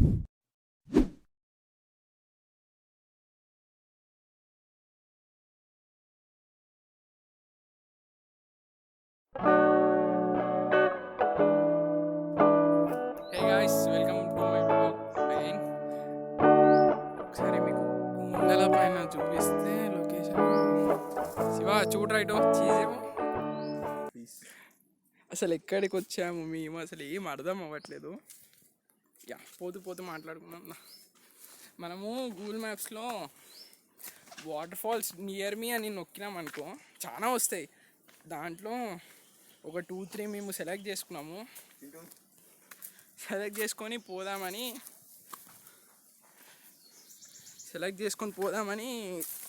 Hey guys, welcome to my blog again. ఒకసారి మీకు ముందల పైన చూపిస్తే లొకేషన్ శివ చూడరా ఇటు చీజేమో. అసలు ఎక్కడికి వచ్చాము మేము అసలు ఏం అర్థం అవ్వట్లేదు. యా పోతూ పోతూ మాట్లాడుకున్నాం. మనము గూగుల్ మ్యాప్స్లో వాటర్ ఫాల్స్ నియర్ మీ అని నొక్కినాం అనుకో చాలా వస్తాయి. దాంట్లో ఒక 2-3 మేము సెలెక్ట్ చేసుకున్నాము. సెలెక్ట్ చేసుకొని పోదామని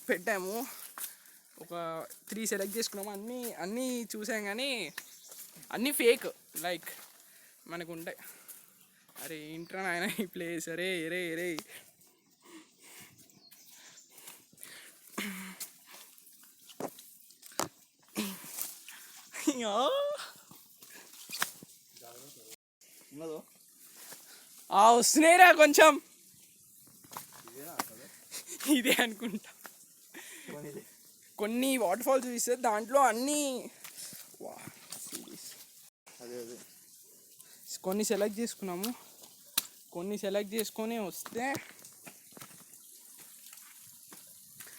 పెట్టాము. ఒక 3 సెలెక్ట్ చేసుకున్నాము. అన్నీ చూసాం కానీ అన్నీ ఫేక్. లైక్ మనకు ఉంటాయి. అరే ఇంట్రా నాయన ఈ ప్లేస్, అరే రే రే వస్తున్నాయిరా కొంచెం. ఇదే అనుకుంటా. కొన్ని వాటర్ ఫాల్స్ చూస్తే దాంట్లో అన్నీ కొన్ని సెలెక్ట్ చేసుకున్నాము. కొన్ని సెలెక్ట్ చేసుకొని వస్తే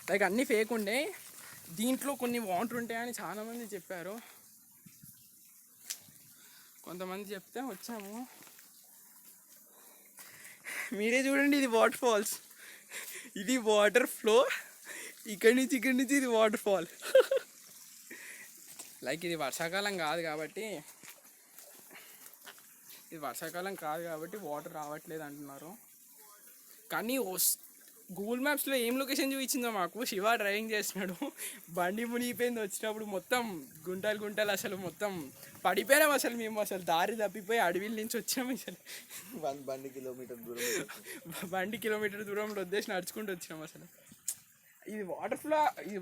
లైక్ అన్నీ ఫేక్ ఉండే. దీంట్లో కొన్ని వాటర్ ఉంటాయని చాలామంది చెప్పారు. కొంతమంది చెప్తే వచ్చాము. మీరే చూడండి, ఇది వాటర్ ఫాల్స్, ఇది వాటర్ ఫ్లో. ఇక్కడి నుంచి ఇది వాటర్ ఫాల్. లైక్ ఇది వర్షాకాలం కాదు కాబట్టి వాటర్ రావట్లేదు అంటున్నారు. కానీ గూగుల్ మ్యాప్స్లో ఏం లొకేషన్ చూపించిందో మాకు. శివ డ్రైవింగ్ చేస్తున్నాడు, బండి మునిగిపోయింది. వచ్చినప్పుడు మొత్తం గుంటలు అసలు మొత్తం పడిపోయినాం. మేము దారి తప్పిపోయి అడవిల నుంచి వచ్చాము. అసలు బండి కిలోమీటర్ దూరంలో వద్దేసి నడుచుకుంటూ వచ్చినాం. అసలు ఇది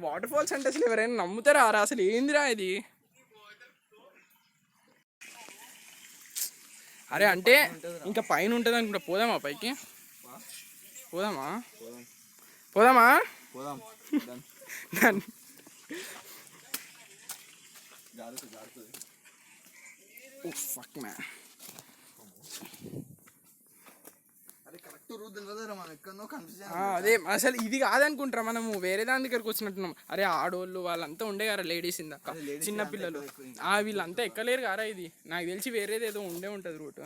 వాటర్ ఫాల్స్ అంటే అసలు ఎవరైనా నమ్ముతారా? అసలు ఏందిరా ఇది? అరే అంటే ఇంకా పైన ఉంటుంది అనుకుంటా. పోదామా పైకి? పోదామా? అదే అసలు ఇది కాదనుకుంటారా, మనము వేరే దాని దగ్గరకు వచ్చినట్టున్నాం. అరే ఆడోళ్ళు వాళ్ళంతా ఉండే కదా, లేడీస్ ఇందాక చిన్నపిల్లలు వీళ్ళంతా ఎక్కలేరు కదా. ఇది నాకు తెలిసి వేరేది ఏదో ఉండే ఉంటుంది రూట్.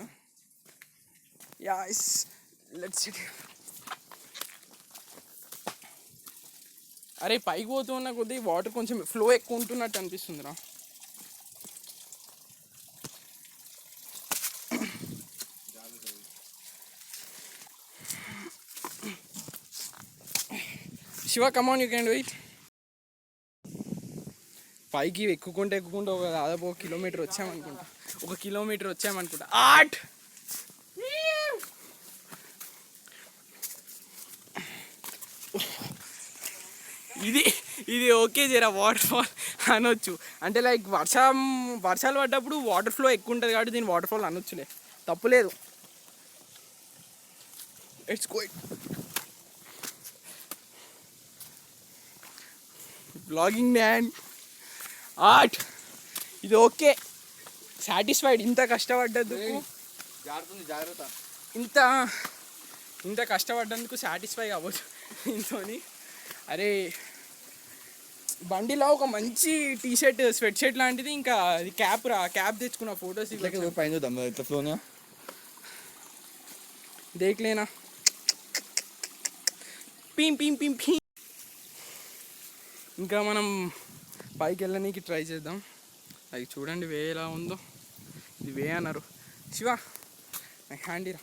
As let's. అరే పైకి పోతున్న కొద్దీ వాటర్ కొంచెం ఫ్లో ఎక్కువ ఉంటున్నట్టు అనిపిస్తుందిరా. శివ కమాన్, యూ కెన్ డూ ఇట్. పైకి ఎక్కుకుంటే ఒక దాదాపు 1 కిలోమీటర్ వచ్చామనుకుంటా. ఆట్ ఇది ఓకే జరా వాటర్ ఫాల్ అనొచ్చు. అంటే లైక్ వర్షాలు పడ్డప్పుడు వాటర్ ఫ్లో ఎక్కువ ఉంటుంది కాబట్టి దీన్ని వాటర్ ఫాల్ అనొచ్చులే, తప్పులేదు. It's good. Blogging man art. ఇది ఓకే, సాటిస్ఫైడ్. ఇంత కష్టపడ్డందుకు ఇంత కష్టపడ్డందుకు సాటిస్ఫై అవ్వచ్చు దీంతోని. అరే బండిలో ఒక మంచి టీషర్ట్, స్వెట్ షర్ట్ లాంటిది, ఇంకా అది క్యాప్ తెచ్చుకున్న. ఫొటోస్ దేఖలేనా? పీం. ఇంకా మనం పైకి వెళ్ళడానికి ట్రై చేద్దాం. అది చూడండి వే ఎలా ఉందో. ఇది వే అన్నారు. శివ నాకు హ్యాండ్ ఇరా.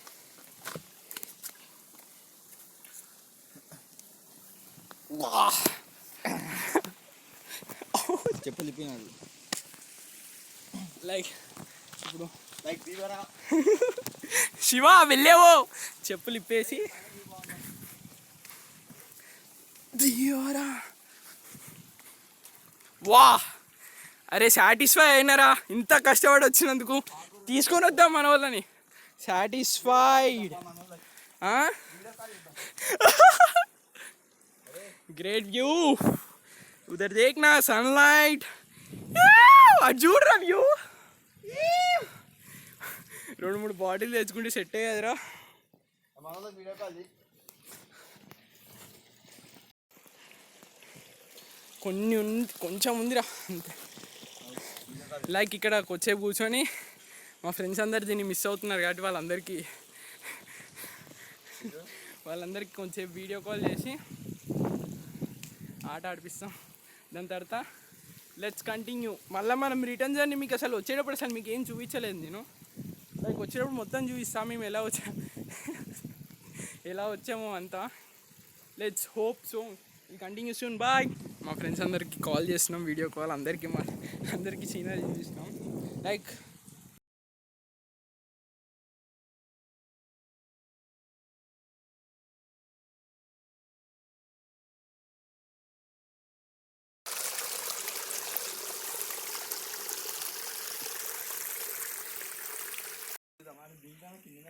చెప్పులు ఇప్పినాడు. లైక్ ఇప్పుడు శివ వెళ్ళేవో చెప్పులు ఇప్పేసి దియోరా. వా అరే సాటిస్ఫై అయినారా ఇంత కష్టపడి వచ్చినందుకు? తీసుకొని వద్దాం మన వాళ్ళని. సాటిస్ఫైడ్ ग्रेट व्यू उधर देखना सनलाइट అది చూడరా వ్యూ 2-3 బాటిల్ తెచ్చుకుంటే సెట్ అయ్యేదిరా కొంచెం ఉందిరా అంతే లైక్ ఇక్కడ కొద్దిసేపు కూర్చొని మా ఫ్రెండ్స్ అందరు దీన్ని మిస్ అవుతున్నారు కాబట్టి వాళ్ళందరికీ కొంచెం వీడియో కాల్ చేసి ఆట ఆడిపిస్తాం. దాని తర్వాత లెట్స్ కంటిన్యూ. మళ్ళీ మనం రిటర్న్ జర్నీ మీకు అసలు వచ్చేటప్పుడు అసలు మీకు ఏం చూపించలేదు నేను. లైక్ వచ్చేటప్పుడు మొత్తం చూపిస్తాం మేము ఎలా వచ్చామో అంతా. లెట్స్ హోప్ సో ఈ కంటిన్యూ సూన్. బాయ్. మా ఫ్రెండ్స్ అందరికీ కాల్ చేస్తున్నాం, వీడియో కాల్ అందరికీ సీనరీ చూపిస్తున్నాం. లైక్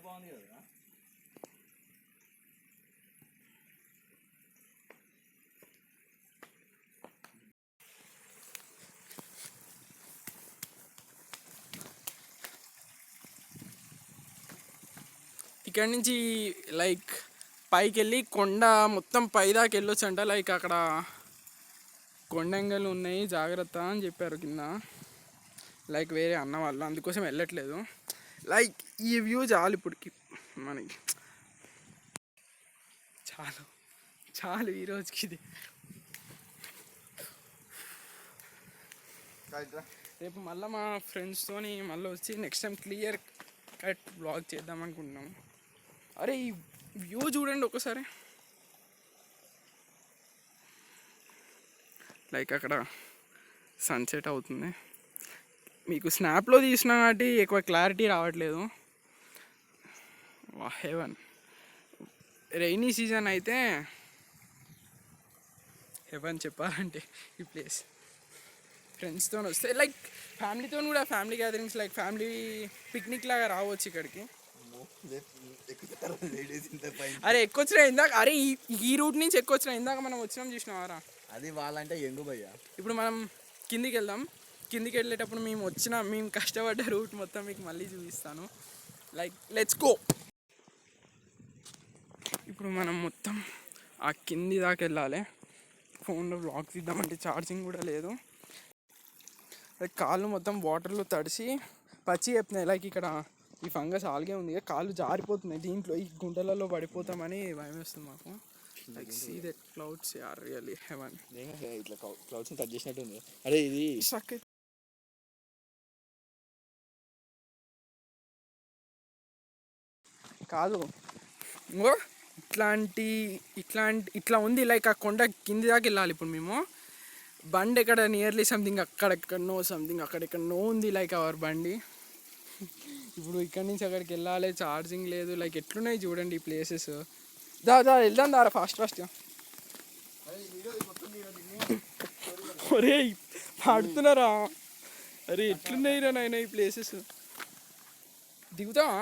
బాగుంది కదా. ఇక్కడ నుంచి లైక్ పైకి వెళ్ళి కొండ మొత్తం పైదాకా వెళ్ళొచ్చు అంట. లైక్ అక్కడ కొండంగలు ఉన్నాయి జాగ్రత్త అని చెప్పారు కింద, లైక్ వేరే అన్న వాళ్ళు, అందుకోసం వెళ్ళట్లేదు. లైక్ ఈ వ్యూ చాలు ఇప్పటికి మనకి, చాలు ఈరోజుకి ఇది. రేపు మళ్ళీ మా ఫ్రెండ్స్తో మళ్ళీ వచ్చి next time clear cut blog చేద్దాం అనుకుంటున్నాం. అరే ఈ వ్యూ చూడండి ఒకసారి. లైక్ అక్కడ సన్సెట్ అవుతుంది. మీకు స్నాప్లో తీసినా కాబట్టి ఎక్కువ క్లారిటీ రావట్లేదు. హెవెన్. రైనీ సీజన్ అయితే హెవెన్ చెప్పాలంటే ఈ ప్లేస్. ఫ్రెండ్స్తో వస్తే లైక్ ఫ్యామిలీతో కూడా, family gatherings like family picnic లాగా రావచ్చు ఇక్కడికి. అరే ఎక్కొచ్చినా ఇందాక, అరే ఈ రూట్ నుంచి ఎక్కొచ్చినా ఇందాక మనం వచ్చినాం చూసినావారా, అది వాళ్ళంటే ఎంగు భయ్యా. ఇప్పుడు మనం కిందికి వెళ్దాం. కిందికి వెళ్ళేటప్పుడు మేము కష్టపడ్డ రూట్ మొత్తం మీకు మళ్ళీ చూపిస్తాను. Like let's go. ఇప్పుడు మనం మొత్తం ఆ కింది దాకా వెళ్ళాలి. ఫోన్లో వ్లాగ్ తీద్దామంటే ఛార్జింగ్ కూడా లేదు. లైక్ కాళ్ళు మొత్తం వాటర్లో తడిసి పచ్చి చెప్తున్నాయి. లైక్ ఇక్కడ ఈ ఫంగస్ ఆల్గే ఉంది, కాళ్ళు జారిపోతున్నాయి దీంట్లో, ఈ గుంటలలో పడిపోతామని భయం వేస్తుంది మాకు. Like see that clouds are really heaven. ఇట్లా క్లౌడ్స్ టచ్ చేసినట్టు ఉంది. అరే ఇది స్ట్రక్ కాదు, ఇట్లా ఉంది. లైక్ ఆ కొండ కింది దాకా వెళ్ళాలి. ఇప్పుడు మేము బండి ఎక్కడ నియర్లీ సంథింగ్ అక్కడెక్కడనో ఉంది లైక్ అవర్ బండి. ఇప్పుడు ఇక్కడి నుంచి అక్కడికి వెళ్ళాలి, ఛార్జింగ్ లేదు. లైక్ ఎట్లున్నాయి చూడండి ఈ ప్లేసెస్. వెళ్దాం దారా ఫాస్ట్గా. ఒరే పడుతున్నారా, అరే ఎట్లున్నాయి రా నాయన ఈ ప్లేసెస్. దిగుతావా?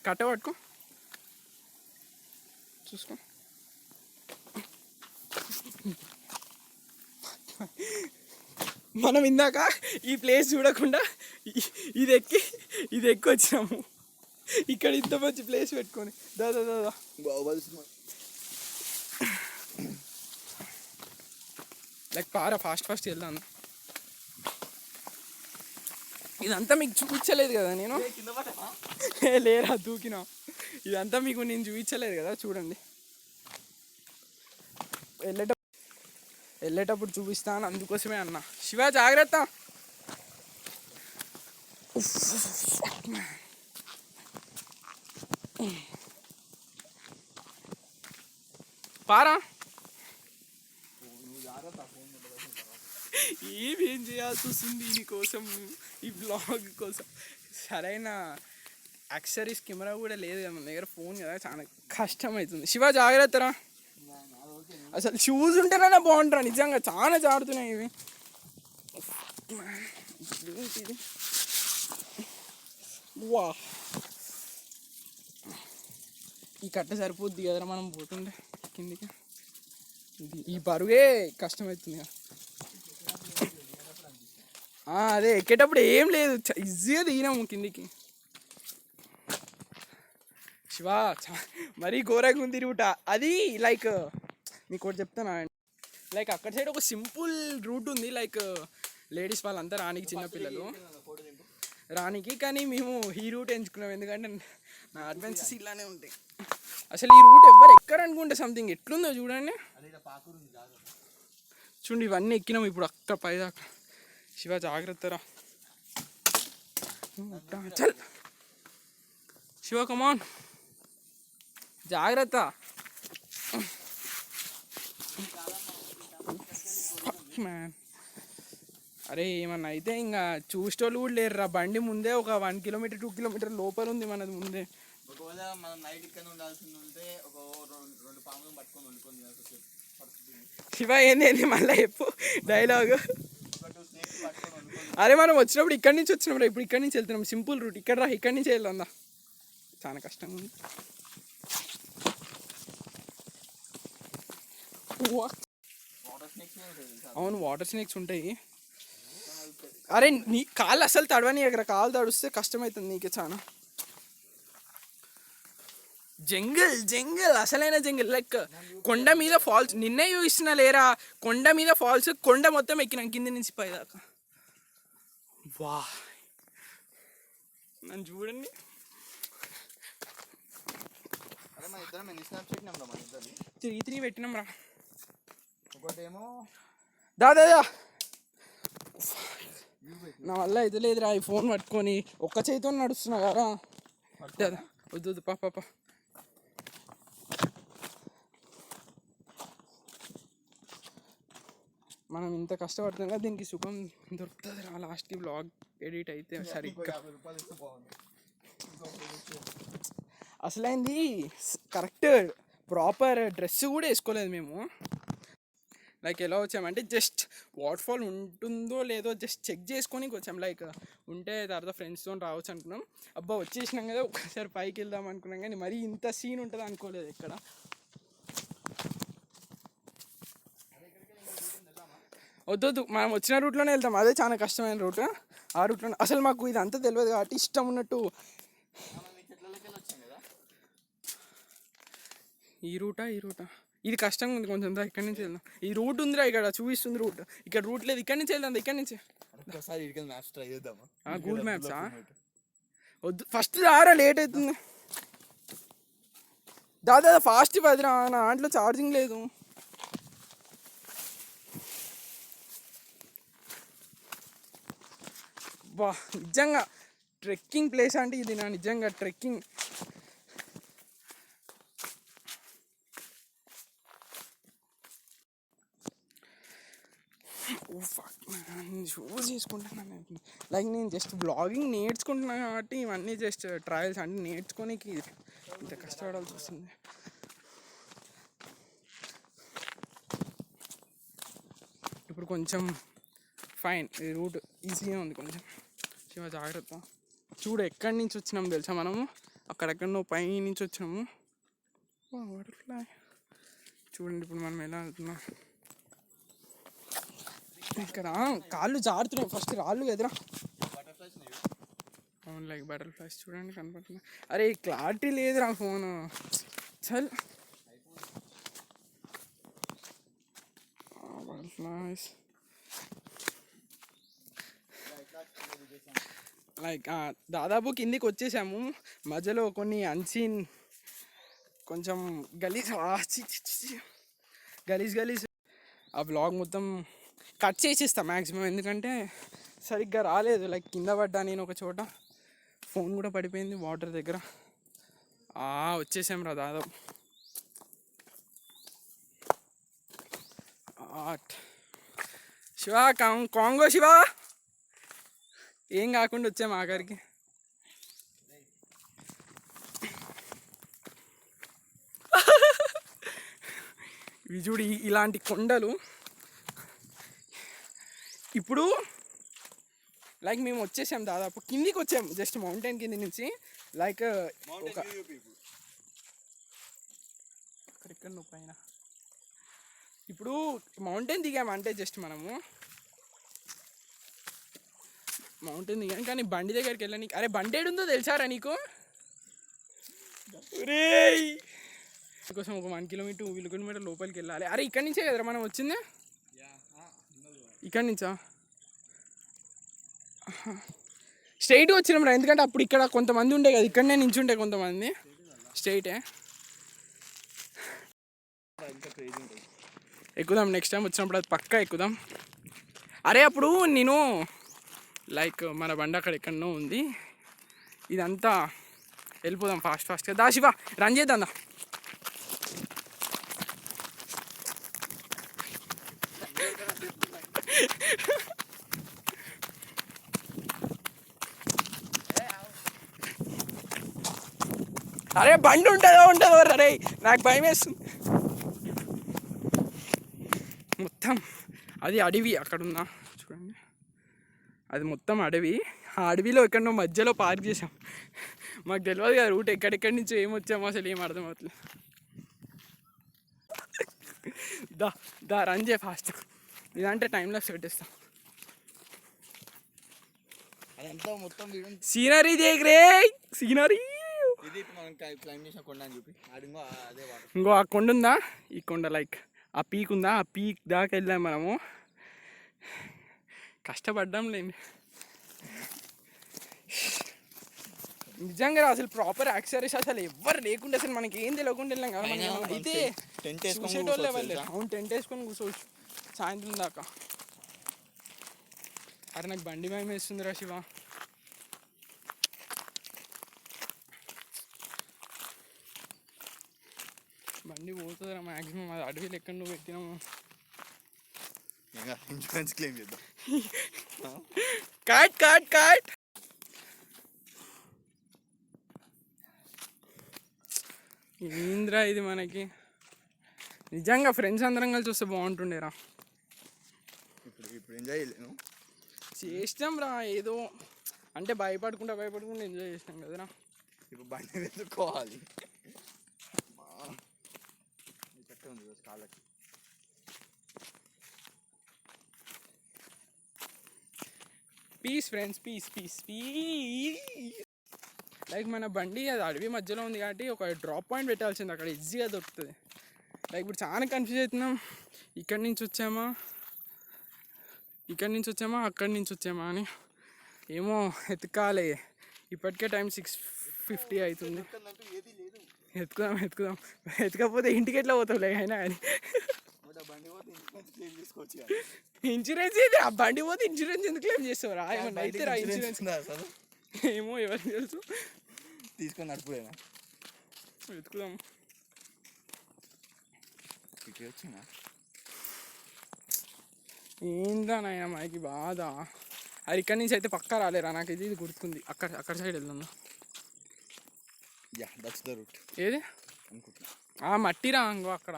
కట్ట పట్టుకో, చూసుకో. మనం ఇందాక ఈ ప్లేస్ చూడకుండా ఇది ఎక్కి వచ్చినాము. ఇక్కడ ఇంత మంచి ప్లేస్ పెట్టుకొని దాదా లైక్ పారా ఫాస్ట్ వెళ్దాను. ఇదంతా మీకు చూపించలేదు కదా నేను. లేరా దూకినా. ఇదంతా మీకు నేను చూపించలేదు కదా, చూడండి. వెళ్ళేటప్పుడు చూపిస్తాను, అందుకోసమే అన్న. శివ జాగ్రత్త. పారా. ఏం చేయాల్సి వస్తుంది దీనికోసం, ఈ బ్లాగ్ కోసం. సరైన యాక్సరీస్ కెమెరా కూడా లేదు కదా మన దగ్గర, ఫోన్ కదా, చాలా కష్టమవుతుంది. శివ జాగ్రత్తరా. అసలు షూస్ ఉంటేనే బాగుంటారా నిజంగా, చాలా జారుతున్నాయి ఇవి. వా ఈ కట్ట సరిపోద్ది కదరా మనం పోతుండే కిందికి. ఈ బరువే కష్టమవుతుంది కదా. అదే ఎక్కేటప్పుడు ఏం లేదు, ఈజీగా దిగినాము కిందికి. శివ మరీ ఘోరంగా ఉంది రూట అది. లైక్ మీకు ఒకటి చెప్తానా, లైక్ అక్కడ సైడ్ ఒక సింపుల్ రూట్ ఉంది, లైక్ లేడీస్ వాళ్ళంతా రానికి, చిన్నపిల్లలు రానికి. కానీ మేము ఈ రూట్ ఎంచుకున్నాం ఎందుకంటే నా అడ్వెంచర్స్ ఇలానే ఉంటాయి. అసలు ఈ రూట్ ఎవ్వరు ఎక్కరనుకుంటే సంథింగ్ ఎట్లుందో చూడండి. చూడండి ఇవన్నీ ఎక్కినాం ఇప్పుడు అక్కడ పైదాకా. శివ జాగ్రత్తరా, చల్ శివ కమాన్ జాగ్రత్త. మ్యాన్ అరే ఏమన్నా అయితే ఇంకా చూసేటోళ్ళు కూడా లేరురా. బండి ముందే ఒక 1 కిలోమీటర్ 2 కిలోమీటర్ లోపల ఉంది మనది ముందే. ఒకవేళ మనం నైట్ ఇక్కడ ఉండాల్సింది ఉంటే ఒక 2 పాములు పట్టుకొని వండుకొని శివ ఏంది మళ్ళీ చెప్పు డైలాగ్. అరే మనం వచ్చినప్పుడు ఇక్కడి నుంచి వచ్చినప్పుడు ఇప్పుడు ఇక్కడి నుంచి వెళ్తున్నాం, సింపుల్ రూట్ ఇక్కడ రా, ఇక్కడి నుంచి వెళ్దా. చాలా కష్టంగా ఉంది. అవును వాటర్ స్నేక్స్ ఉంటాయి. అరే నీ కాళ్ళు అసలు తడవని, అక్కడ కాళ్ళు తడిస్తే కష్టమవుతుంది నీకే చాలా. జంగిల్ జంగిల్ అసలైన జంగిల్. లైక్ కొండ మీద ఫాల్స్ నిన్నే చూస్తున్నా లేరా, కొండ మీద ఫాల్స్, కొండ మొత్తం ఎక్కినాం కింది నుంచి పైదాకా. వా నన్ను చూడండి. 3 పెట్టినాం రా. ఒకటేమో దాదా నా వల్ల అయితే లేదురా ఈ ఫోన్ పట్టుకొని ఒక్క చేతితో నడుస్తున్నా కదా. దాదా వద్దు వద్దు పాప. మనం ఇంత కష్టపడుతున్నాం కదా, దీనికి సుఖం దొరుకుతుంది రా లాస్ట్కి బ్లాగ్ ఎడిట్ అయితే సరిగ్గా. అసలైంది కరెక్ట్ ప్రాపర్ డ్రెస్ కూడా వేసుకోలేదు మేము. లైక్ ఎలా వచ్చామంటే జస్ట్ వాటర్ ఫాల్ ఉంటుందో లేదో జస్ట్ చెక్ చేసుకొని వచ్చాం. లైక్ ఉంటే తర్వాత ఫ్రెండ్స్తో రావచ్చు అనుకున్నాం. అబ్బా వచ్చేసినాం కదా ఒక్కసారి పైకి వెళ్దాం అనుకున్నాం, కానీ మరీ ఇంత సీన్ ఉంటుంది అనుకోలేదు ఇక్కడ. వద్దొద్దు మనం వచ్చిన రూట్లోనే వెళ్తాం, అదే చాలా కష్టమైన రూట్. ఆ రూట్లోనే అసలు మాకు ఇది అంతా తెలియదు కాబట్టి ఇష్టం ఉన్నట్టు. ఈ రూటా ఇది కష్టంగా ఉంది కొంచెం. ఇక్కడి నుంచి వెళ్దాం. ఈ రూట్ ఉందిరా ఇక్కడ చూపిస్తుంది రూట్, ఇక్కడ రూట్ లేదు. ఇక్కడి నుంచి వెళ్దాం, ఇక్కడి నుంచి. గూగుల్ మ్యాప్సా? వద్దు ఫస్ట్ రారా, లేట్ అవుతుంది. దాదా ఫాస్ట్ పదిరా, నా దాంట్లో ఛార్జింగ్ లేదు. బా నిజంగా ట్రెక్కింగ్ ప్లేస్ అంటే ఇది నా నిజంగా ట్రెక్కింగ్. షూస్ చేసుకుంటున్నాను. లైక్ నేను జస్ట్ బ్లాగింగ్ నేర్చుకుంటున్నాను కాబట్టి ఇవన్నీ జస్ట్ ట్రయల్స్ అంటే నేర్చుకోనికి ఇంత కష్టపడాల్సి వస్తుంది. ఇప్పుడు కొంచెం ఫైన్, ఈ రూట్ ఈజీగా ఉంది కొంచెం. శివ జాగ్రత్త. చూడు ఎక్కడి నుంచి వచ్చినాము తెలుసా మనము, అక్కడెక్కడో పై నుంచి వచ్చినాము. బటర్ఫ్లై చూడండి ఇప్పుడు మనం ఎలా వెళ్తున్నాం. ఇక్కడ కాళ్ళు జారుతున్నాయి, ఫస్ట్ రాళ్ళు ఎదురా. అవును లైక్ బటర్ఫ్లైస్ చూడండి కనపడుతున్నాయి. అరే క్లారిటీ లేదురా ఫోను. చల్ బటర్ఫ్లైస్ లైక్ దాదాపు కిందికి వచ్చేసాము. మధ్యలో కొన్ని అన్సీన్ కొంచెం గలీజ్ ఆ బ్లాగ్ మొత్తం కట్ చేసేస్తా మ్యాక్సిమం, ఎందుకంటే సరిగ్గా రాలేదు. లైక్ కింద పడ్డా నేను ఒక చోట, ఫోన్ కూడా పడిపోయింది వాటర్ దగ్గర. వచ్చేసాం రా దాదాపు. శివ కాంగో శివ ఏం కాకుండా వచ్చాము ఆఖరికి. ఇవి చూడు ఇలాంటి కొండలు. ఇప్పుడు లైక్ మేము వచ్చేసాం దాదాపు కిందికి వచ్చాము, జస్ట్ మౌంటైన్ కింది నుంచి. లైక్ ఒక అక్కడెక్కడ నువ్వు పైన ఇప్పుడు మౌంటైన్ దిగామంటే జస్ట్ మనము మౌంటైన్ దిగాం కానీ బండి దగ్గరికి వెళ్ళని. అరే బండి ఏడుందో తెలుసారా నీకు? రేయ్ కోసం ఒక 1 కిలోమీటర్ 2 కిలోమీటర్ లోపలికి వెళ్ళాలి. అరే ఇక్కడి నుంచే కదరా మనం వచ్చిందే? ఇక్కడి నుంచా? స్ట్రైట్ వచ్చినాం రా, ఎందుకంటే అప్పుడు ఇక్కడ కొంతమంది ఉండే కదా, ఇక్కడనే నించుంటే కొంతమంది. స్ట్రైటే ఎక్కుదాం, నెక్స్ట్ టైం వచ్చినప్పుడు అది పక్కా ఎక్కుదాం. అరే అప్పుడు నేను లైక్ మన బండి అక్కడ ఎక్కడనో ఉంది, ఇదంతా వెళ్ళిపోదాం ఫాస్ట్గా. దా శివ రన్ చేద్దాం దా. అరే బండి ఉంటుందో అరే నాకు భయం వేస్తుంది. మొత్తం అది అడవి అక్కడ ఉందా చూడండి, అది మొత్తం అడవి. ఆ అడవిలో ఎక్కడో మధ్యలో పార్క్ చేసాం. మాకు తెలియదు కదా రూట్ ఎక్కడెక్కడి నుంచి ఏమొచ్చామో అసలు ఏం అర్థం అవుతుంది. దా దా రన్ చేయ ఫాస్ట్, ఇదంటే టైంలో పెట్టేస్తాం. అదంతా మొత్తం సీనరీ దేగ్రే సీనరీ. ఇది మనం క్లైమ్ చేసిన కొండ అని చూపి అడిగో అదే వాటర్. ఇంకో ఆ కొండ ఉందా, ఈ కొండ లైక్ ఆ పీక్ ఉందా, ఆ పీక్ దాకా వెళ్ళాం మనము. కష్టపడ్డాం లేండి నిజంగా. అసలు ప్రాపర్ యాక్సరీస్ అసలు ఎవరు లేకుండా అసలు మనకి ఏం తెలియకుండా వెళ్ళాం కదా. మనం అయితే చూసేటోళ్ళు ఎవరు. అవును టెంట్ వేసుకొని కూర్చోవచ్చు సాయంత్రం దాకా. అరే నాకు బండి భయం వేస్తుందిరా శివ. బండి పోతుందిరా మ్యాక్సిమం, అది అడవిలో ఎక్కడ నువ్వు పెట్టినాము. ఇన్సూరెన్స్ క్లెయిమ్ చేద్దాం. Cut cut cut. ఏంద్రా ఇది మనకి నిజంగా ఫ్రెండ్స్ అందరం కలిసి వస్తే బాగుంటుండేరా. ఇప్పుడు ఎంజాయ్ చేయలేను, చేసినాం రా ఏదో, అంటే భయపడకుండా ఎంజాయ్ చేసినాం కదరా. ఇప్పుడు బండి వెతుక్కోవాలి. కాళ్ళకి peace friends, peace peace peace. Like మన బండి అది అడవి మధ్యలో ఉంది కాబట్టి ఒక డ్రాప్ పాయింట్ పెట్టాల్సింది, అక్కడ ఈజీగా దొరుకుతుంది. లైక్ ఇప్పుడు చాలా కన్ఫ్యూజ్ అవుతున్నాం, ఇక్కడి నుంచి వచ్చామా అక్కడి నుంచి వచ్చామా అని. ఏమో ఎతకాలి, ఇప్పటికే టైం 6:50 అవుతుంది. ఎత్తుకుదాం ఎత్తుకపోతే ఇంటికి ఎట్లా పోతావులే అయినా కానీ. ఇన్సూరెన్స్ ఇది, ఆ బండి పోతే ఇన్సూరెన్స్ ఎందుకు క్లెయిమ్ చేస్తావురా? ఏమన్నా అయితే రా ఇన్సూరెన్స్. ఏమో ఎవరికి తెలుసు, తీసుకొని నడుపులేనా. ఎత్తుకుదాం. వచ్చినా ఏందా నాయన మనకి బాధ. అది ఇక్కడి నుంచి అయితే పక్కా రాలేరా, నాకు ఇది గుర్తుంది. అక్కడ సైడ్ వెళ్దాం. ఏది ఆ మట్టిరా ఇంకో అక్కడ.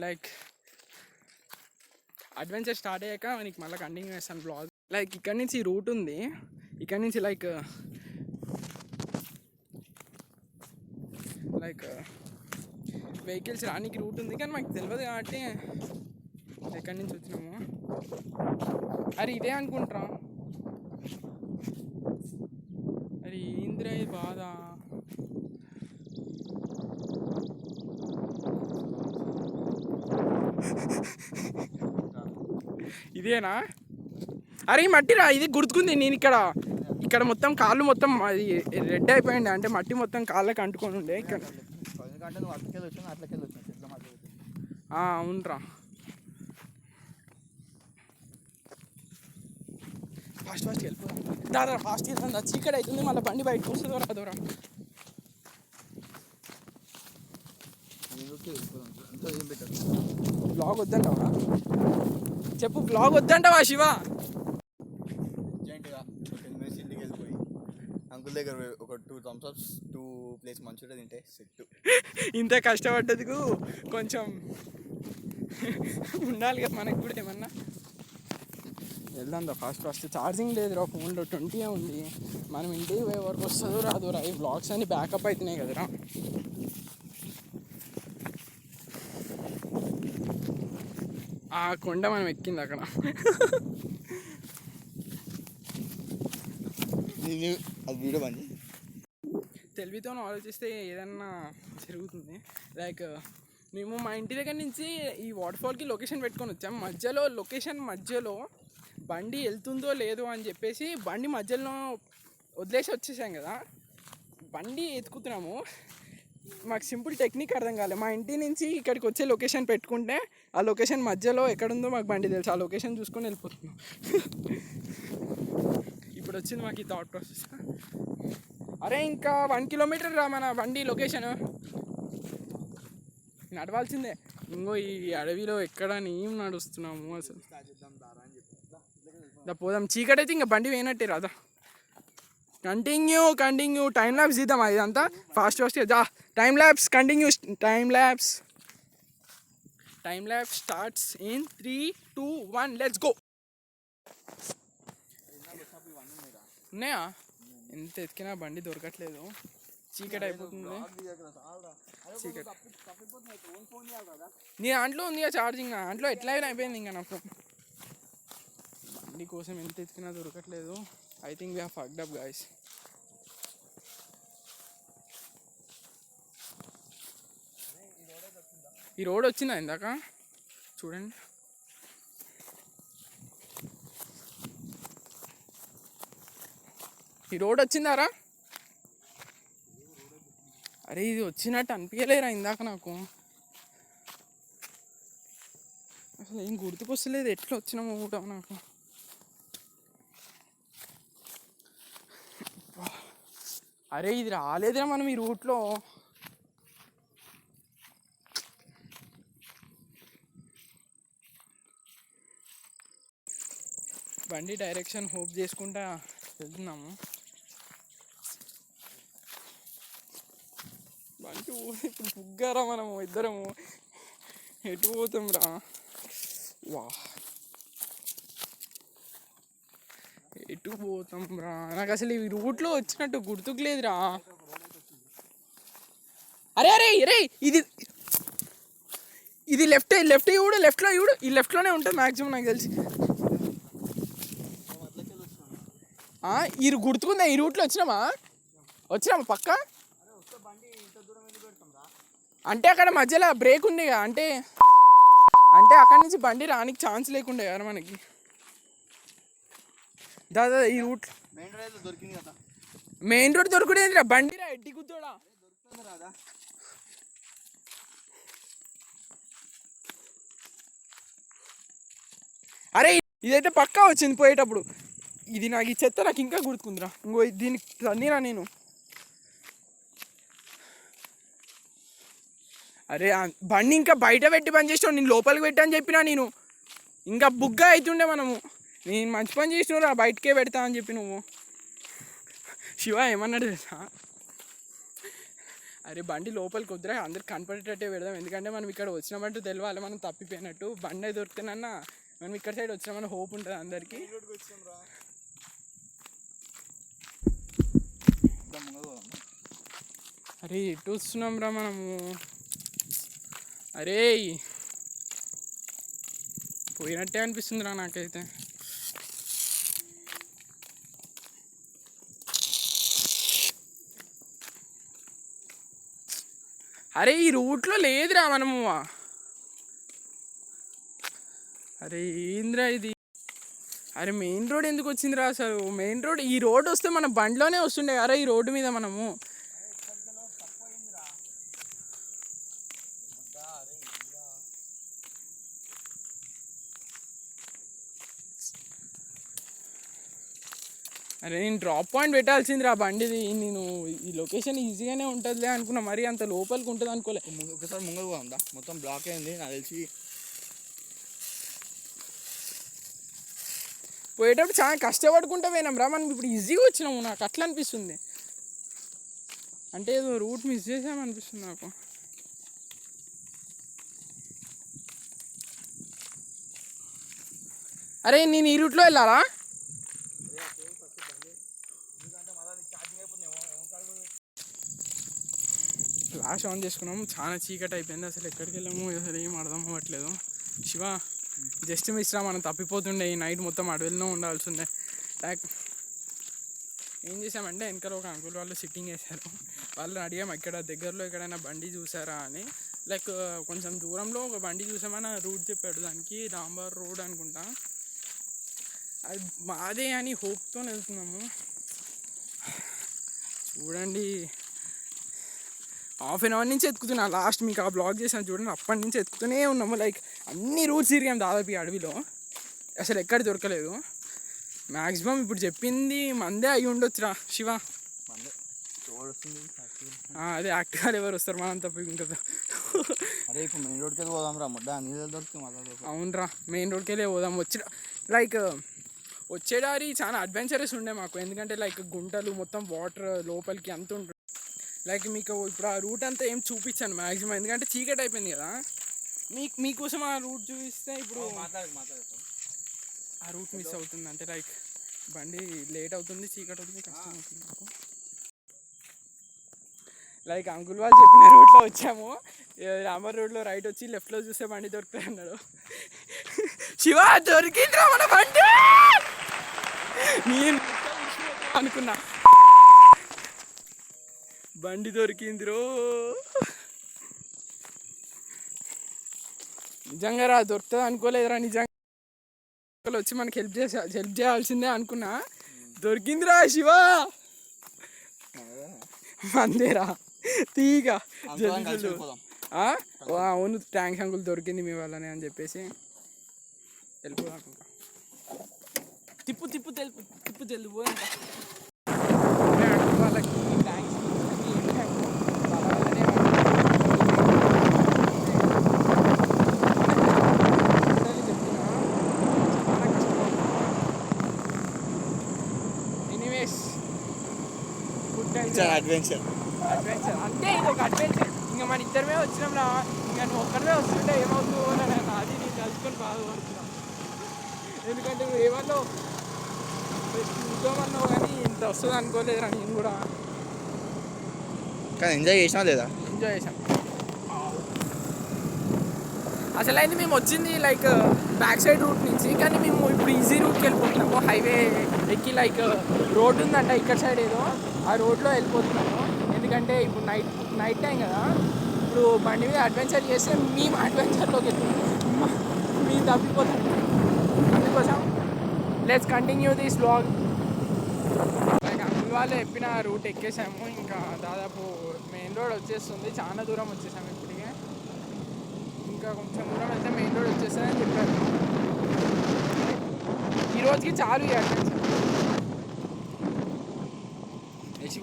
లైక్ అడ్వెంచర్ స్టార్ట్ అయ్యాక మనకి మళ్ళీ కంటిన్యూ చేస్తాను బ్లాగ్. లైక్ ఇక్కడ నుంచి రూట్ ఉంది, ఇక్కడ నుంచి లైక్ వెహికల్స్ రానికి రూట్ ఉంది, కానీ మాకు తెలియదు కాబట్టి ఎక్కడి నుంచి వచ్చినాము. అరే ఇదే అనుకుంటారా. అరే ఏంద్రా ఈ బాధ. ఇదేనా? అరే మట్టిరా, ఇది గుర్తుకుంది. నేను ఇక్కడ మొత్తం కాళ్ళు మొత్తం అది రెడ్ అయిపోయింది, అంటే మట్టి మొత్తం కాళ్ళకి అంటుకొని ఉండే ఇక్కడ. అవునరా, ఫాస్ట్ వెళ్ళిపోదాం. దాదా ఫాస్ట్ వెళ్తాం, చీకటి అవుతుంది, మళ్ళీ బండి బయటకు వస్తుందో రాదోరా. బ్లాగ్ వద్దంటావా చెప్పు, బ్లాగ్ వద్దంటావా శివ? అర్జెంటుగా 10 minutes ఇంటికి వెళ్ళిపోయి అంకుల్ దగ్గర ఒక 2 thumbs ups 2 ప్లేస్ మంచిగా తింటే సెట్. ఇంత కష్టపడ్డదుకు కొంచెం ఉండాలి కదా మనకు కూడా ఏమన్నా. వెళ్దాం రా ఫాస్ట్ ఛార్జింగ్ లేదురా ఫోన్లో 20 ఉంది. మనం ఇంటికి పోయే వరకు వస్తుందో రాదురా. ఈ బ్లాగ్స్ అన్ని బ్యాకప్ అవుతున్నాయి కదరా. ఆ కొండ మనం ఎక్కింది అక్కడ. అది వీడియో బండి తెలివితో ఆలోచిస్తే ఏదన్నా జరుగుతుంది. లైక్ మేము మా ఇంటి దగ్గర నుంచి ఈ వాటర్ఫాల్కి లొకేషన్ పెట్టుకొని వచ్చాం. మధ్యలో బండి వెళ్తుందో లేదో అని చెప్పేసి బండి మధ్యలో వదిలేసి వచ్చేసాం కదా. బండి ఎత్తుకుతున్నాము. మాకు సింపుల్ టెక్నిక్ అర్థం కాలేదు. మా ఇంటి నుంచి ఇక్కడికి వచ్చే లొకేషన్ పెట్టుకుంటే ఆ లొకేషన్ మధ్యలో ఎక్కడుందో మాకు బండి తెలుసు. ఆ లొకేషన్ చూసుకొని వెళ్ళిపోతున్నాం. ఇప్పుడు వచ్చింది మాకు ఈ థాట్ ప్రాసెస్. అరే ఇంకా 1 కిలోమీటర్ రా మన బండి లొకేషన్. నడవాల్సిందే. ఇంకో ఈ అడవిలో ఎక్కడ ఏం నడుస్తున్నాము అసలు. పోదాం. చీకటి అయితే ఇంకా బండి వేయనట్టే రాదా. కంటిన్యూ టైం ల్యాబ్స్ తీద్దామా ఇదంతా ఫాస్ట్ దా. Time lapse continue. Time lapse starts in 3, 2, 1 let's go. ఉన్నాయా? ఎంత ఎతికినా బండి దొరకట్లేదు. చీకటి అయిపోతుంది. చీకటి నీ దాంట్లో ఉంది ఛార్జింగ్. నా దాంట్లో ఎట్లా అయిపోయింది ఇంకా నా ఫోన్. బండి కోసం ఎంత ఎతికినా దొరకట్లేదు. I think we have fucked up guys. ఈ రోడ్ వచ్చిందా ఇందాక? చూడండి. ఈ రోడ్ వచ్చిందారా? అరే ఇది వచ్చినట్టు అనిపించలేరా ఇందాక నాకు. అసలు ఏం గుర్తుకొస్తలేదు ఎట్లా వచ్చినామో కూడా నాకు. అరే ఇది రాలేదురా మనం ఈ రూట్లో. బండి డైరెక్షన్ హోప్ చేసుకుంటా వెళ్తున్నాము. బండి ఇప్పుడు పుగ్గారా మనము ఇద్దరము. ఎటు పోతాం రా? వా ఎటు పోతాం రా? నాకు అసలు ఈ రూట్లో వచ్చినట్టు గుర్తుకు లేదురా. అరే ఇది లెఫ్ట్ చూడు. లెఫ్ట్లో చూడు. ఈ లెఫ్ట్లోనే ఉంటుంది మ్యాక్సిమం నాకు తెలిసి. ఇది గుర్తుకుందా? ఈ రూట్లో వచ్చినామా పక్క. అంటే అక్కడ మధ్యలో బ్రేక్ ఉంది కదా. అంటే అక్కడి నుంచి బండి రానికి ఛాన్స్ లేకుండే కదా మనకి. దాదా ఈ రూట్ మెయిన్ రోడ్ దొరుకుతుంది. బండి రా ఎడ్డి గుద్దోడా. అరే ఇదైతే పక్కా వచ్చింది పోయేటప్పుడు. ఇది నాకు ఈ చెత్త నాకు ఇంకా గుర్తుకుందిరా. ఇంకో దీనికి తన్నీరా నేను. అరే బండి ఇంకా బయట పెట్టి పని చేసినావు. నేను లోపలికి పెట్టని చెప్పినా. నేను ఇంకా బుగ్గా అవుతుండే మనము. నేను మంచి పని చేసినావురా బయటకే పెడతా అని చెప్పి నువ్వు. శివ ఏమన్నాడు తెలుసా? అరే బండి లోపలికి వద్దురా, అందరికి కనపడేటట్టే పెడదాం. ఎందుకంటే మనం ఇక్కడ వచ్చినామంటూ తెలియాలి మనం తప్పిపోయినట్టు. బండి అయితే దొరికితేనన్నా మనం ఇక్కడ సైడ్ వచ్చినామని హోప్ ఉంటుంది అందరికి. అరే ఎటు వస్తున్నాం రా మనము? అరే పోయినట్టే అనిపిస్తుందిరా నాకైతే. అరే ఈ రూట్లో లేదురా మనము. అరే ఏంద్రా ఇది? అరే మెయిన్ రోడ్ ఎందుకు వచ్చిందిరా అసలు? మెయిన్ రోడ్ ఈ రోడ్ వస్తే మన బండిలోనే వస్తుండే కదా ఈ రోడ్డు మీద మనము. అరే నేను డ్రాప్ పాయింట్ పెట్టాల్సిందిరా బండిది. నేను ఈ లొకేషన్ ఈజీగానే ఉంటుందిలే అనుకున్నా. మరీ అంత లోపలికి ఉంటుంది అనుకోలే. ఒకసారి ముంగలు ఉందా మొత్తం బ్లాక్ అయింది నాకు తెలిసి. పోయేటప్పుడు చాలా కష్టపడుకుంటూ పోయినాం రా మనం. ఇప్పుడు ఈజీగా వచ్చినాము. నాకు అట్లా అనిపిస్తుంది. అంటే ఏదో రూట్ మిస్ చేసామనిపిస్తుంది నాకు. అరే నేను ఈ రూట్లో వెళ్ళాలా? ఫ్లాష్ ఆన్ చేసుకున్నాం, చాలా చీకటి అయిపోయింది. అసలు ఎక్కడికి వెళ్ళాము అసలు ఏం అర్థం అవ్వట్లేదు. శివ జస్ట్ మిస్రా, మనం తప్పిపోతుండే. ఈ నైట్ మొత్తం అడవిలో ఉండాల్సి ఉండే. లైక్ ఏం చేసామంటే వెనకాల ఒక అంకుల్ వాళ్ళు సిట్టింగ్ వేశారు. వాళ్ళని అడిగాము ఇక్కడ దగ్గరలో ఎక్కడైనా బండి చూసారా అని. లైక్ కొంచెం దూరంలో ఒక బండి చూసామని రూట్ చెప్పాడు. దానికి డాంబర్ రోడ్ అనుకుంటా. అది మాదే అని హోప్తో వెళ్తున్నాము. చూడండి, హాఫ్ అన్ అవర్ నుంచి ఎత్తుకుతున్నా. లాస్ట్ మీకు ఆ బ్లాగ్ చేసాను చూడండి, అప్పటి నుంచి ఎత్తుకుతూనే ఉన్నాము. లైక్ అన్ని రూట్స్ తిరిగాం దాదాపు ఈ అడవిలో, అసలు ఎక్కడ దొరకలేదు. మ్యాక్సిమం ఇప్పుడు చెప్పింది మందే అయి ఉండొచ్చురా శివ. అదే యాక్టివ్గా ఎవరు వస్తారు మనం తప్ప ఇంకా. అరే ఇప్పుడు మెయిన్ రోడ్కి వెళ్ళి పోదాం రా, ముడ్డా నీళ్ళు దొరుకుతుంది. అవునరా, మెయిన్ రోడ్కి వెళ్ళి పోదాం. లైక్ వచ్చేదారి చాలా అడ్వెంచరస్ ఉండే మాకు. ఎందుకంటే లైక్ గుంటలు మొత్తం వాటర్ లోపలికి అంత ఉంటుంది. లైక్ మీకు ఇప్పుడు ఆ రూట్ అంతా ఏం చూపించాను మ్యాక్సిమం, ఎందుకంటే చీకటి అయిపోయింది కదా. మీకోసం ఆ రూట్ చూపిస్తే ఇప్పుడు ఆ రూట్ మిస్ అవుతుంది. అంటే లైక్ బండి లేట్ అవుతుంది, చీకటి అవుతుంది, కష్టం అవుతుంది నాకు. లైక్ అంకుల్ వాళ్ళు చెప్పిన రూట్లో వచ్చాము. రామర్ రోడ్లో రైట్ వచ్చి లెఫ్ట్లో చూస్తే బండి దొరుకుతాయి అన్నాడు. శివ దొరికిందిరా మన బండి. నేను అనుకున్నా బండి దొరికిందిరో. నిజంగా రా, దొరుకుతుంది అనుకోలేదురా. నిజంగా వచ్చి మనకి హెల్ప్ చేయాల్సిందే అనుకున్నా. దొరికిందిరా శివ, మందేరా తీగా. అవును, థ్యాంక్స్ అంకుల్, దొరికింది మీ వల్లనే అని చెప్పేసి వెళ్ళిపోదాం. తిప్పు తిప్పు తిప్పు తెలుపు వాళ్ళకి థ్యాంక్స్. ఎనీవేస్, అడ్వెంచర్ అంటే ఇది ఒక అడ్వెంచర్. ఇంకా మన ఇద్దరమే వచ్చినాం రా, ఇంకా నువ్వు ఒక్కడే వస్తుంటే ఏమవుతుందో అది నేను కలుసుకొని బాధపడుతున్నాను. ఎందుకంటే నువ్వు ఏమన్నా చూద్దామన్నావు కానీ ఇంత వస్తుంది అనుకోలేదురా నేను కూడా. కానీ ఎంజాయ్ చేసినా లేదా? ఎంజాయ్ చేసాం. అసలు అయితే మేము వచ్చింది లైక్ బ్యాక్ సైడ్ రూట్ నుంచి, కానీ మేము ఇప్పుడు ఈజీ రూట్కి వెళ్ళిపోతున్నాము. హైవే ఎక్కి లైక్ రోడ్ ఉందంట ఇక్కడ సైడ్ ఏదో, ఆ రోడ్లో వెళ్ళిపోతున్నాము. ఎందుకంటే ఇప్పుడు నైట్ టైం కదా, ఇప్పుడు బండి మీద అడ్వెంచర్ చేస్తే మేము అడ్వెంచర్లోకి వెళ్తున్నాం, మేము తప్పిపోతాం. అందుకోసం let's continue this vlog. Like uncle వాళ్ళు చెప్పిన రూట్ ఎక్కేసాము. ఇంకా దాదాపు మెయిన్ రోడ్ వచ్చేస్తుంది, చాలా దూరం వచ్చేసాము ఇప్పటికే. ఇంకా కొంచెం దూరం వెళ్తే మెయిన్ రోడ్ వచ్చేస్తుందని చెప్పారు. ఈ రోజుకి చాలు ఈ అడ్వెంచర్.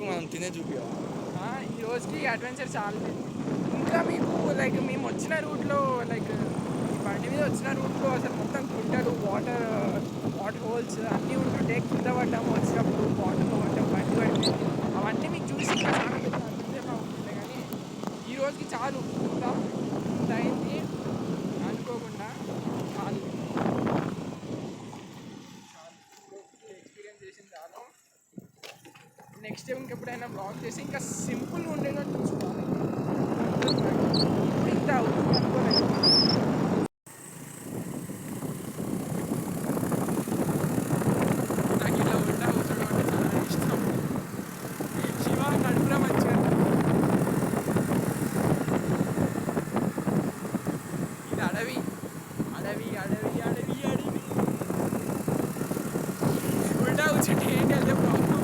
మనం తినే చూపి ఈ రోజుకి అడ్వెంచర్ చాలు. ఇంకా మీకు లైక్ మేము వచ్చిన రూట్లో, లైక్ బండి మీద వచ్చిన రూట్లో అసలు మొత్తం గుంటలు, వాటర్ హోల్స్ అన్నీ ఉంటుంటే కింద పడ్డాము వచ్చినప్పుడు, వాటర్లో పడ్డాం, బండి పడిపోయింది. అవన్నీ మీకు చూసి చాలా పెద్ద అడ్వెంచర్గా ఉంటుంది. కానీ ఈ రోజుకి చాలు, ఇంత అయింది అనుకోకుండా చాలు. ఎక్స్పీరియన్స్ చేసింది చాలు. నెక్స్ట్ టైం ఇంకెప్పుడైనా బ్లాగ్ చేసి ఇంకా సింపుల్గా ఉండేటట్టు చూసుకోవాలి. ఇంత అవుతుంది అనుకోలేదు. నాకు ఇలా ఉంటా కూర్చోడం అంటే చాలా ఇష్టం. శివ నడుపురా మంచిగా. ఇది అడవి అడవి అడవి అడవి అడవి. ఉంటా కూర్చుంటే ఏంటి అంటే ప్రాబ్లం,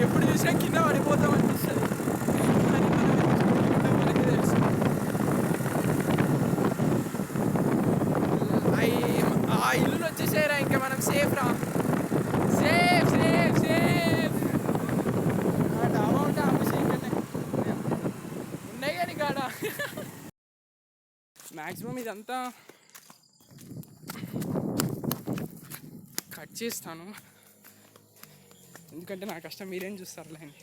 ఎప్పుడు చూసినా కింద పడిపోతాం అనిపిస్తుంది. కానీ మనం మనకి తెలుసు. ఆ ఇల్లులు వచ్చేసారా, ఇంకా మనం సేఫ్ రా, సేఫ్ సేఫ్ సేఫ్. డాబా ఉంటే ఆపేసేయకండి, ఉన్నాయి కానీ కాడ. మ్యాక్సిమం ఇదంతా కట్ చేస్తాను, ఎందుకంటే నా కష్టం మీరేం చూస్తారులే అని.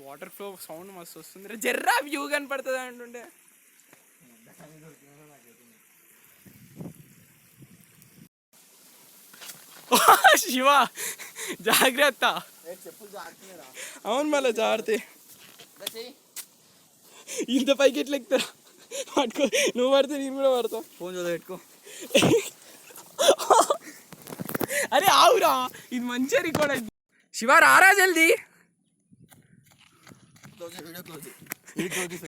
వాటర్ వాటర్ ఫ్లో సౌండ్ మస్తు వస్తుంది. జర్రా వ్యూ కనపడుతుంది అంటుండే. శివ జాగ్రత్త. అవును మళ్ళీ జాగ్రత్త. ఇంత పైకి ఎట్లా ఎక్కుతారా? పట్టుకో, నువ్వు పడితే నేను కూడా పడతావు. ఫోన్ చదువు పెట్టుకో. అరే ఆవురా, ఇది మంచిగా రికార్డ్ అయింది. శివ రారా జల్దీ. Video close.